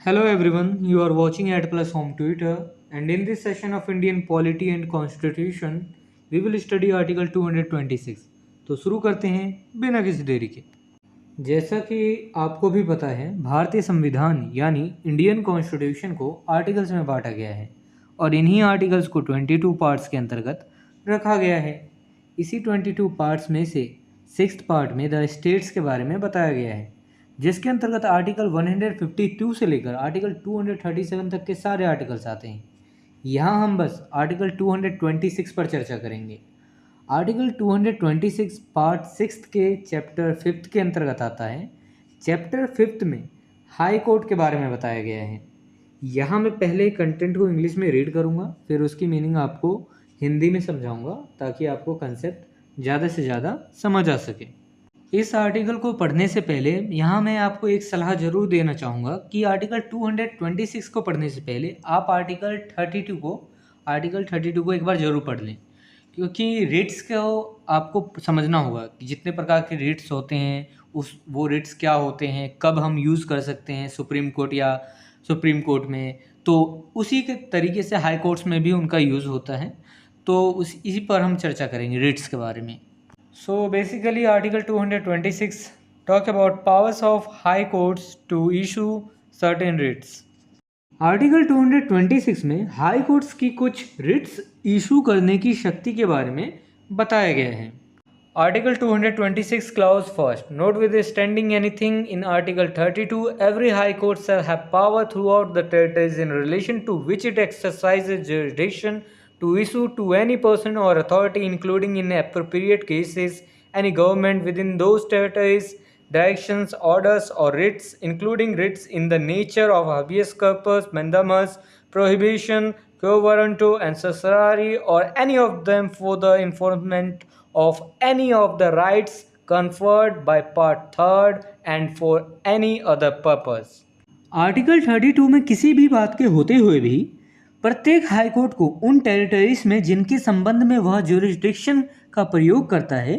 Hello everyone, you are watching at Plus Home Twitter, and in this session of Indian Polity and Constitution, we will study Article 226. तो शुरू करते हैं बिना किसी देरी के। जैसा कि आपको भी पता है, भारतीय संविधान यानी इंडियन कॉन्स्टिट्यूशन को आर्टिकल्स में बांटा गया है और इन्हीं आर्टिकल्स को 22 पार्ट्स के अंतर्गत रखा गया है। इसी 22 पार्ट्स में से 6th पार्ट में द स्टेट्स के बारे में बताया गया है, जिसके अंतर्गत आर्टिकल 152 से लेकर आर्टिकल 237 तक के सारे आर्टिकल्स आते हैं। यहाँ हम बस आर्टिकल 226 पर चर्चा करेंगे। आर्टिकल 226 पार्ट 6 के चैप्टर 5 के अंतर्गत आता है। चैप्टर 5 में हाई कोर्ट के बारे में बताया गया है। यहाँ मैं पहले कंटेंट को इंग्लिश में रीड करूँगा, फिर उसकी मीनिंग आपको हिंदी में समझाऊँगा ताकि आपको कंसेप्ट ज़्यादा से ज़्यादा समझ आ सके। इस आर्टिकल को पढ़ने से पहले यहाँ मैं आपको एक सलाह ज़रूर देना चाहूँगा कि आर्टिकल 226 को पढ़ने से पहले आप आर्टिकल 32 को एक बार ज़रूर पढ़ लें, क्योंकि रिट्स को आपको समझना होगा कि जितने प्रकार के रिट्स होते हैं वो रिट्स क्या होते हैं, कब हम यूज़ कर सकते हैं सुप्रीम कोर्ट में। तो उसी के तरीके से हाई कोर्ट्स में भी उनका यूज़ होता है। तो इसी पर हम चर्चा करेंगे रिट्स के बारे में। So basically Article 226 talk about powers of high courts to issue certain writs. Article 226 में हाई कोर्ट्स की कुछ रिट्स इशू करने की शक्ति के बारे में बताया गया है। Article 226 clause first. Notwithstanding anything in Article 32, every high court shall have power throughout the territories in relation to which it exercises jurisdiction to issue to any person or authority, including in appropriate cases, any government within those territories, directions, orders, or writs, including writs in the nature of habeas corpus, mandamus, prohibition, quo warranto, and certiorari, or any of them for the enforcement of any of the rights conferred by Part 3rd and for any other purpose. Article 32 में किसी भी बात के होते हुए भी प्रत्येक high court को उन टेरिटरीज में जिनके संबंध में वह ज्यूरिसडिक्शन का प्रयोग करता है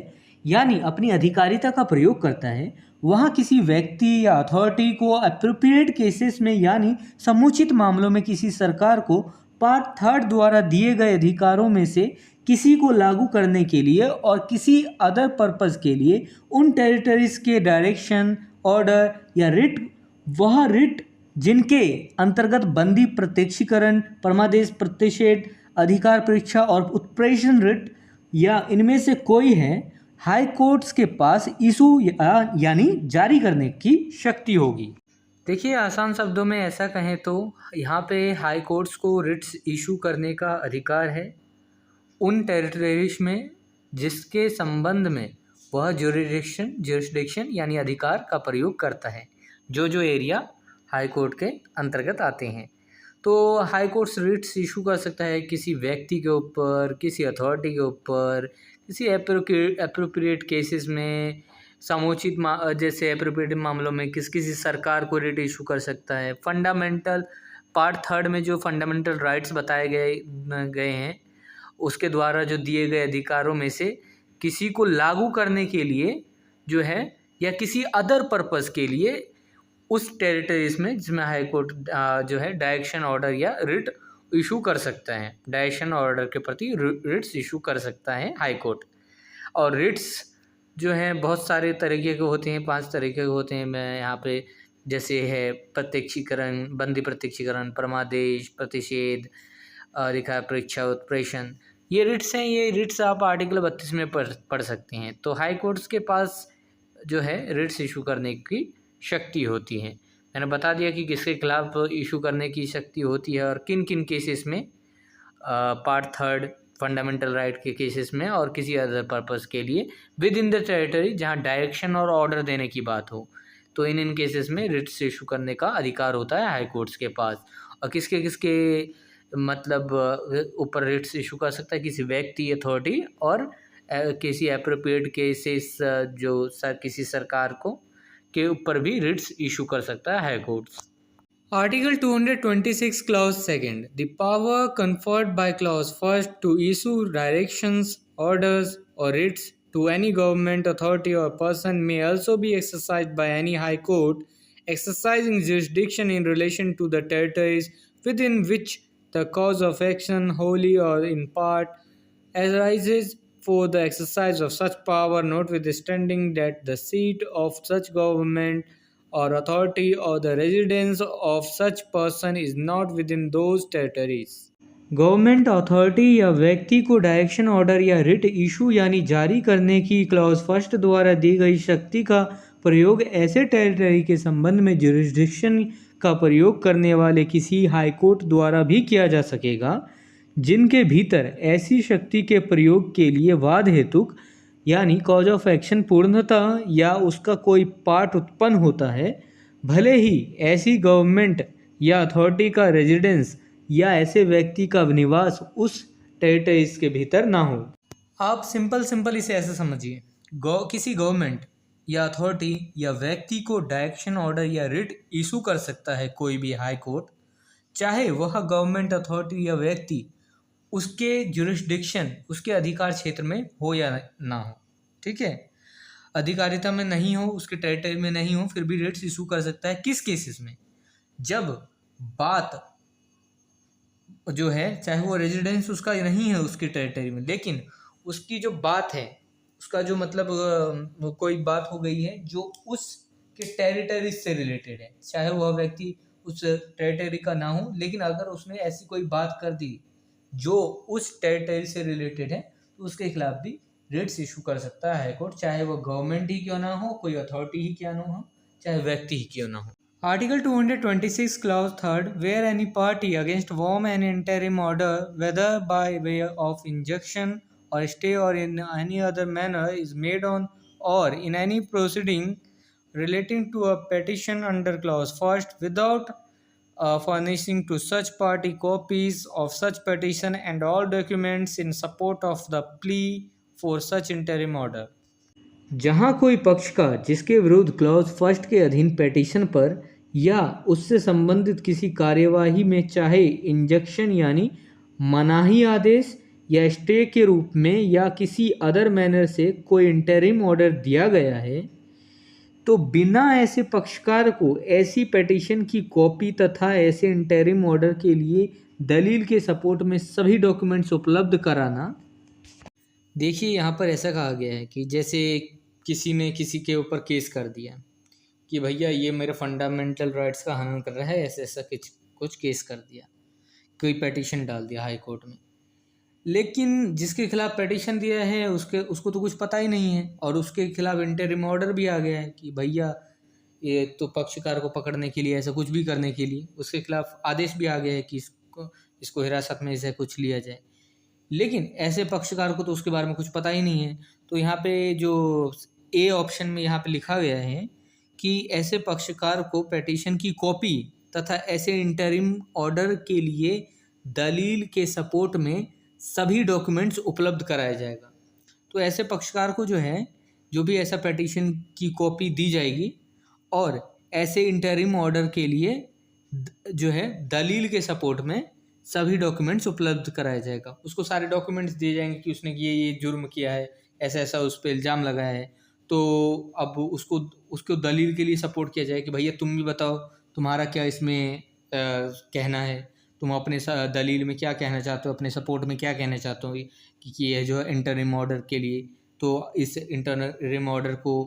यानी अपनी अधिकारिता का प्रयोग करता है, वहाँ किसी व्यक्ति या अथॉरिटी को अप्रोप्रिएट केसेस में यानी समुचित मामलों में किसी सरकार को पार्ट 3rd द्वारा दिए गए अधिकारों में से किसी को लागू करने के लिए और किसी अदर पर्पस के लिए उन टेरिटरीज के डायरेक्शन, ऑर्डर या रिट, वह रिट जिनके अंतर्गत बंदी प्रत्यक्षीकरण, परमादेश प्रतिषेध, अधिकार परीक्षा और उत्प्रेषण रिट या इनमें से कोई है, हाई कोर्ट्स के पास इशू यानी जारी करने की शक्ति होगी। देखिए, आसान शब्दों में ऐसा कहें तो यहाँ पे हाई कोर्ट्स को रिट्स इशू करने का अधिकार है उन टेरिटरीज में जिसके संबंध में वह ज्यूरिसडिक्शन यानी अधिकार का प्रयोग करता है, जो एरिया हाई कोर्ट के अंतर्गत आते हैं। तो हाई कोर्ट्स रिट्स इशू कर सकता है किसी व्यक्ति के ऊपर, किसी अथॉरिटी के ऊपर, किसी एप्रोप्रिएट केसेस में, समुचित जैसे एप्रोप्रिएट मामलों में किसी सरकार को रिट इशू कर सकता है। फंडामेंटल पार्ट 3rd में जो फंडामेंटल राइट्स बताए गए हैं उसके द्वारा जो दिए गए अधिकारों में से किसी को लागू करने के लिए जो है या किसी अदर पर्पस के लिए उस टेरिटरीज में जिसमें हाई कोर्ट जो है डायरेक्शन ऑर्डर या रिट इशू कर सकता है, डायरेक्शन ऑर्डर के प्रति रिट्स इशू कर सकता है हाई कोर्ट। और रिट्स जो हैं बहुत सारे तरीके के होते हैं, 5 तरीके के होते हैं। मैं यहाँ पे जैसे है प्रत्यक्षीकरण, बंदी प्रत्यक्षीकरण, परमादेश, प्रतिषेध, अधिकार परीक्षा, उत्प्रेषण, ये रिट्स हैं। ये रिट्स आप आर्टिकल 32 में पढ़ सकते हैं। तो हाई कोर्ट्स के पास जो है रिट्स इशू करने की शक्ति होती है। मैंने बता दिया कि किसके खिलाफ इशू करने की शक्ति होती है और किन किन केसेस में, पार्ट 3rd फंडामेंटल राइट के केसेस में और किसी अदर पर्पस के लिए विद इन द टेरिटरी जहाँ डायरेक्शन और ऑर्डर देने की बात हो। तो इन केसेस में रिट्स इशू करने का अधिकार होता है हाई कोर्ट्स के पास। और किसके मतलब ऊपर रिट्स इशू कर सकता है, किसी व्यक्ति, अथॉरिटी और किसी एप्रोप्रिएट केसेस जो किसी सरकार को के ऊपर भी रिट्स इशू कर सकता है high courts. Article 226 clause 2nd, the power conferred by clause 1st to issue directions, orders और writs to any government authority or person may also be exercised by any high court exercising jurisdiction in relation to the territories within which the cause of action, wholly or in part, arises for the exercise of such power, notwithstanding that the seat of such government or authority or the residence of such person is not within those territories. Government authority या व्यक्ति को direction order या writ issue यानी जारी करने की clause first द्वारा दी गई शक्ति का प्रयोग ऐसे टेरिटरी के संबंध में जुरिस्डिक्शन का प्रयोग करने वाले किसी हाई कोर्ट द्वारा भी किया जा सकेगा जिनके भीतर ऐसी शक्ति के प्रयोग के लिए वाद हेतुक यानी कॉज ऑफ एक्शन पूर्णतः या उसका कोई पार्ट उत्पन्न होता है, भले ही ऐसी गवर्नमेंट या अथॉरिटी का रेजिडेंस या ऐसे व्यक्ति का निवास उस टेरिटरीज के भीतर ना हो। आप सिंपल इसे ऐसे समझिए, किसी गवर्नमेंट या अथॉरिटी या व्यक्ति को डायरेक्शन ऑर्डर या रिट इशू कर सकता है कोई भी हाई कोर्ट, चाहे वह गवर्नमेंट अथॉरिटी या व्यक्ति उसके जुरिस्डिक्शन उसके अधिकार क्षेत्र में हो या ना हो। ठीक है, अधिकारिता में नहीं हो, उसके टेरिटरी में नहीं हो, फिर भी रिट्स इशू कर सकता है। किस केसेस में? जब बात जो है चाहे वो रेजिडेंस उसका नहीं है उसकी टेरिटरी में, लेकिन उसकी जो बात है उसका जो मतलब कोई बात हो गई है जो उसके टेरिटरी से रिलेटेड है, चाहे वह व्यक्ति उस टेरिटरी का ना हो, लेकिन अगर उसने ऐसी कोई बात कर दी जो उस टेरिटरी से रिलेटेड है तो उसके खिलाफ भी रिट्स इशू कर सकता है हाईकोर्ट, चाहे वो गवर्नमेंट ही क्यों ना हो, कोई अथॉरिटी ही क्यों ना हो, चाहे व्यक्ति ही क्यों ना हो। Article 226 Clause 3 where any party against whom an interim order whether by way of injunction or stay or in any other manner is made on or in any proceeding relating to a petition under clause first without furnishing to such party copies of such petition and all documents in support of the plea for such interim order। जहाँ कोई पक्षकार जिसके विरुद्ध clause first के अधीन petition पर या उससे संबंधित किसी कार्यवाही में चाहे इंजक्शन यानी मनाही आदेश या स्टे के रूप में या किसी अदर मैनर से कोई इंटरिम ऑर्डर दिया गया है, तो बिना ऐसे पक्षकार को ऐसी पेटिशन की कॉपी तथा ऐसे इंटरिम ऑर्डर के लिए दलील के सपोर्ट में सभी डॉक्यूमेंट्स उपलब्ध कराना। देखिए यहाँ पर ऐसा कहा गया है कि जैसे किसी ने किसी के ऊपर केस कर दिया कि भैया ये मेरे फंडामेंटल राइट्स का हनन कर रहा है, ऐसे ऐसा कुछ केस कर दिया, कोई पेटिशन डाल दिया हाई कोर्ट में, लेकिन जिसके खिलाफ पेटिशन दिया है उसको तो कुछ पता ही नहीं है और उसके खिलाफ इंटरिम ऑर्डर भी आ गया है कि भैया ये तो पक्षकार को पकड़ने के लिए ऐसा कुछ भी करने के लिए उसके खिलाफ आदेश भी आ गया है कि इसको हिरासत में ऐसे कुछ लिया जाए, लेकिन ऐसे पक्षकार को तो उसके बारे में कुछ पता ही नहीं है। तो यहाँ पे जो ए ऑप्शन में यहाँ पे लिखा गया है कि ऐसे पक्षकार को पेटिशन की कॉपी तथा ऐसे इंटरिम ऑर्डर के लिए दलील के सपोर्ट में सभी डॉक्यूमेंट्स उपलब्ध कराया जाएगा। तो ऐसे पक्षकार को जो है जो भी ऐसा पेटिशन की कॉपी दी जाएगी और ऐसे इंटरिम ऑर्डर के लिए जो है दलील के सपोर्ट में सभी डॉक्यूमेंट्स उपलब्ध कराया जाएगा। उसको सारे डॉक्यूमेंट्स दिए जाएंगे कि उसने ये जुर्म किया है, ऐसा ऐसा उस पर इल्ज़ाम लगाया है, तो अब उसको दलील के लिए सपोर्ट किया जाए कि भैया तुम भी बताओ तुम्हारा क्या इसमें कहना है, तुम अपने दलील में क्या कहना चाहते हो, अपने सपोर्ट में क्या कहना चाहते हो कि ये जो है इंटरिम ऑर्डर के लिए, तो इस इंटरिम ऑर्डर को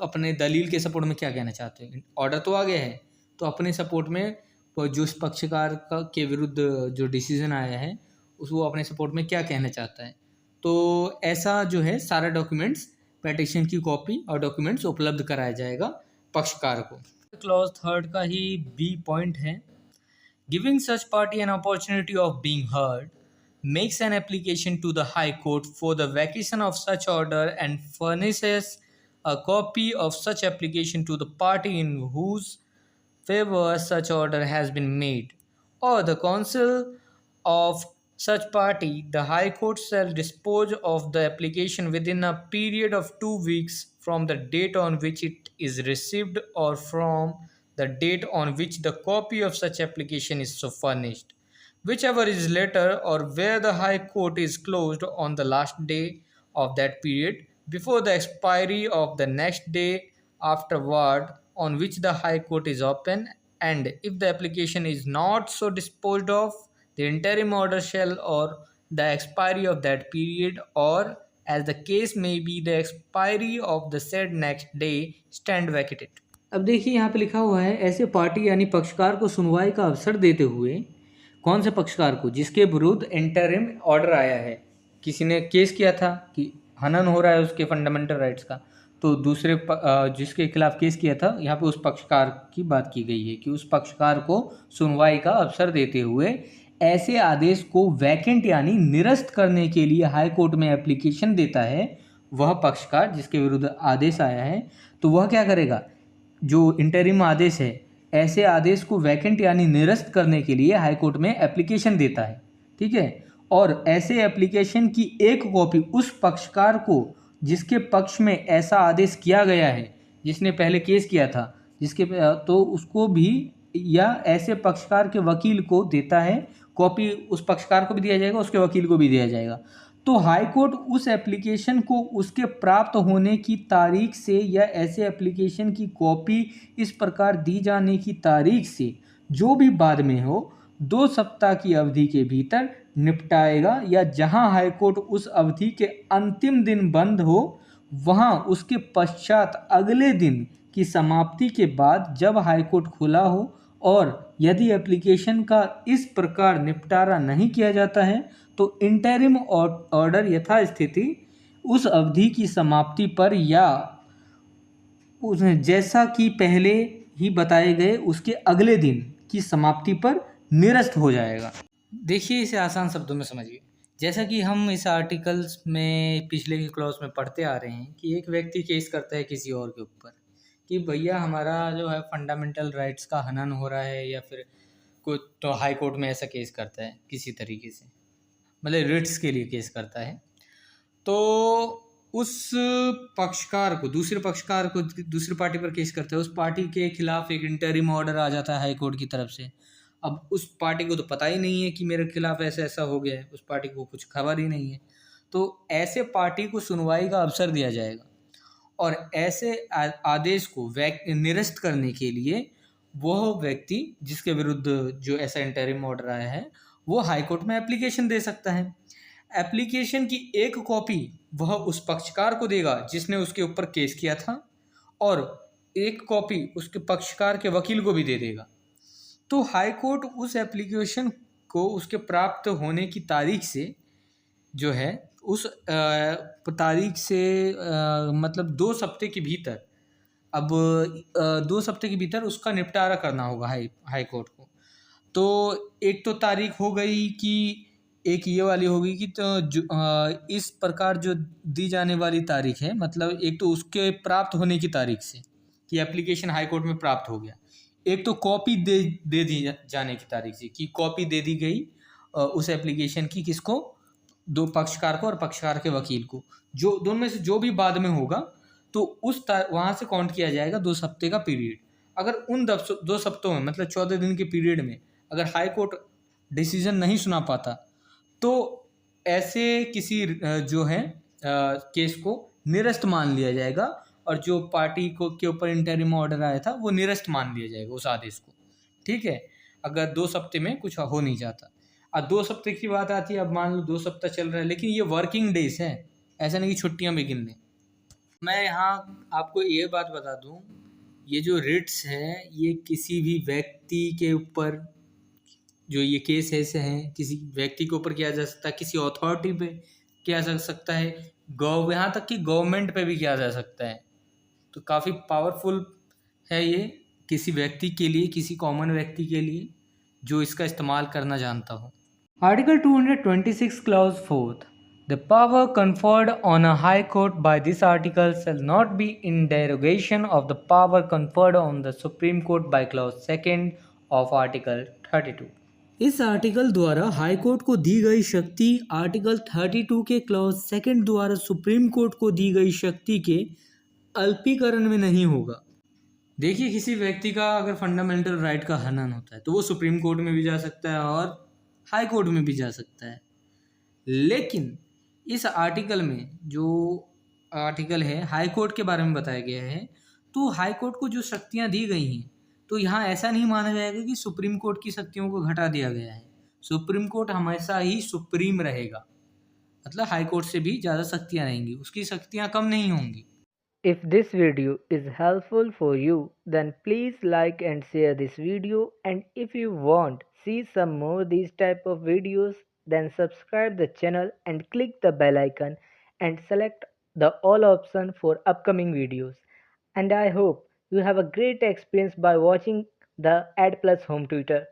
अपने दलील के सपोर्ट में क्या कहना चाहते हो। ऑर्डर तो आ गया है तो अपने सपोर्ट में जो उस पक्षकार के विरुद्ध जो डिसीजन आया है वो अपने सपोर्ट में क्या कहना चाहता है। तो ऐसा जो है सारा डॉक्यूमेंट्स पेटिशन की कॉपी और डॉक्यूमेंट्स उपलब्ध कराया जाएगा पक्षकार को। क्लॉज 3 का ही बी पॉइंट है, giving such party an opportunity of being heard makes an application to the high court for the vacation of such order and furnishes a copy of such application to the party in whose favor such order has been made, or the counsel of such party, the High Court shall dispose of the application within a period of 2 weeks from the date on which it is received or from the date on which the copy of such application is so furnished, whichever is later, or where the High Court is closed on the last day of that period before the expiry of the next day afterward, on which the High Court is open, and if the application is not so disposed of, the interim order shall or the expiry of that period, or as the case may be, the expiry of the said next day, stand vacated. अब देखिए यहाँ पे लिखा हुआ है, ऐसे party यानी पक्षकार को सुनवाई का अवसर देते हुए, कौन से पक्षकार को? जिसके विरुद्ध इंटरिम ऑर्डर आया है, किसी ने केस किया था कि हनन हो रहा है उसके फंडामेंटल राइट्स का, तो दूसरे जिसके खिलाफ केस किया था, यहाँ पे उस पक्षकार की बात की गई है कि उस पक्षकार को सुनवाई का अवसर देते हुए ऐसे आदेश को वैकेंट यानी निरस्त करने के लिए हाई कोर्ट में एप्लीकेशन देता है वह पक्षकार जिसके विरुद्ध आदेश आया है, तो वह क्या करेगा? जो इंटरिम आदेश है, ऐसे आदेश को वैकेंट यानी निरस्त करने के लिए हाई कोर्ट में एप्लीकेशन देता है, ठीक है। और ऐसे एप्लीकेशन की एक कॉपी उस पक्षकार को जिसके पक्ष में ऐसा आदेश किया गया है, जिसने पहले केस किया था, जिसके तो उसको भी या ऐसे पक्षकार के वकील को देता है। कॉपी उस पक्षकार को भी दिया जाएगा, उसके वकील को भी दिया जाएगा। तो हाई कोर्ट उस एप्लीकेशन को उसके प्राप्त होने की तारीख से या ऐसे एप्लीकेशन की कॉपी इस प्रकार दी जाने की तारीख से जो भी बाद में हो 2 सप्ताह की अवधि के भीतर निपटाएगा, या जहां हाई कोर्ट उस अवधि के अंतिम दिन बंद हो वहां उसके पश्चात अगले दिन की समाप्ति के बाद जब हाई कोर्ट खुला हो, और यदि एप्लीकेशन का इस प्रकार निपटारा नहीं किया जाता है तो इंटरिम ऑर्डर यथास्थिति उस अवधि की समाप्ति पर या जैसा कि पहले ही बताए गए उसके अगले दिन की समाप्ति पर निरस्त हो जाएगा। देखिए इसे आसान शब्दों में समझिए। जैसा कि हम इस आर्टिकल्स में पिछले के क्लॉज में पढ़ते आ रहे हैं कि एक व्यक्ति केस करता है किसी और के ऊपर कि भैया हमारा जो है फंडामेंटल राइट्स का हनन हो रहा है, या फिर कोई तो हाई कोर्ट में ऐसा केस करता है किसी तरीके से, मतलब रिट्स के लिए केस करता है, तो उस पक्षकार को दूसरे पक्षकार को दूसरी पार्टी पर केस करता है, उस पार्टी के खिलाफ एक इंटरिम ऑर्डर आ जाता है हाई कोर्ट की तरफ से। अब उस पार्टी को तो पता ही नहीं है कि मेरे खिलाफ ऐसा ऐसा हो गया है, उस पार्टी को कुछ खबर ही नहीं है, तो ऐसे पार्टी को सुनवाई का अवसर दिया जाएगा और ऐसे आदेश को निरस्त करने के लिए वह व्यक्ति जिसके विरुद्ध जो ऐसा इंटरिम ऑर्डर आया है वो हाई कोर्ट में एप्लीकेशन दे सकता है। एप्लीकेशन की एक कॉपी वह उस पक्षकार को देगा जिसने उसके ऊपर केस किया था, और एक कॉपी उसके पक्षकार के वकील को भी दे देगा। तो हाई कोर्ट उस एप्लीकेशन को उसके प्राप्त होने की तारीख से जो है उस तारीख से मतलब 2 सप्ताह के भीतर, अब 2 सप्ताह के भीतर उसका निपटारा करना होगा हाई कोर्ट को। तो एक तो तारीख हो गई कि एक ये वाली होगी कि तो इस प्रकार जो दी जाने वाली तारीख है, मतलब एक तो उसके प्राप्त होने की तारीख से कि एप्लीकेशन हाई कोर्ट में प्राप्त हो गया, एक तो कॉपी दे दी जाने की तारीख से कि कॉपी दे दी गई उस एप्लीकेशन की किसको, 2 पक्षकार को और पक्षकार के वकील को, जो दोनों में से जो भी बाद में होगा तो उस वहाँ से काउंट किया जाएगा 2 सप्ताह का पीरियड। अगर उन 2 सप्ताहों में मतलब 14 दिन के पीरियड में अगर हाई कोर्ट डिसीजन नहीं सुना पाता तो ऐसे किसी जो है केस को निरस्त मान लिया जाएगा, और जो पार्टी को के ऊपर इंटरिम ऑर्डर आया था वो निरस्त मान लिया जाएगा उस आदेश को, ठीक है। अगर 2 सप्ताह में कुछ हो नहीं जाता। अब 2 सप्ताह की बात आती है, अब मान लो 2 सप्ताह चल रहा है, लेकिन ये वर्किंग डेज है, ऐसा नहीं कि छुट्टियां भी गिन लें। मैं यहाँ आपको ये बात बता दूं, ये जो रिट्स है ये किसी भी व्यक्ति के ऊपर जो ये केस ऐसे हैं किसी व्यक्ति के ऊपर किया जा सकता है, किसी अथॉरिटी पे किया जा सकता है, यहाँ तक कि गवर्नमेंट पे भी किया जा सकता है। तो काफ़ी पावरफुल है ये किसी व्यक्ति के लिए, किसी कॉमन व्यक्ति के लिए जो इसका इस्तेमाल करना जानता हो। Article 226 clause 4, the power conferred on a high court by this article shall not be in derogation of the power conferred on the Supreme Court by clause 2 of article 32। इस आर्टिकल द्वारा हाई कोर्ट को दी गई शक्ति article 32 के clause 2 द्वारा supreme court को दी गई शक्ति के अल्पीकरण में नहीं होगा। देखिए किसी व्यक्ति का अगर फंडामेंटल राइट का हनन होता है तो वो सुप्रीम कोर्ट में भी जा सकता है और हाई कोर्ट में भी जा सकता है, लेकिन इस आर्टिकल में जो आर्टिकल है हाई कोर्ट के बारे में बताया गया है, तो हाई कोर्ट को जो शक्तियाँ दी गई हैं, तो यहाँ ऐसा नहीं माना जाएगा कि सुप्रीम कोर्ट की शक्तियों को घटा दिया गया है। सुप्रीम कोर्ट हमेशा ही सुप्रीम रहेगा, मतलब हाई कोर्ट से भी ज़्यादा शक्तियाँ रहेंगी, उसकी शक्तियाँ कम नहीं होंगी। If this video is helpful for you, then please like and share this video, and if you want see some more these type of videos, then subscribe the channel and click the bell icon and select the all option for upcoming videos. And I hope you have a great experience by watching the Ad Plus Home Tutor.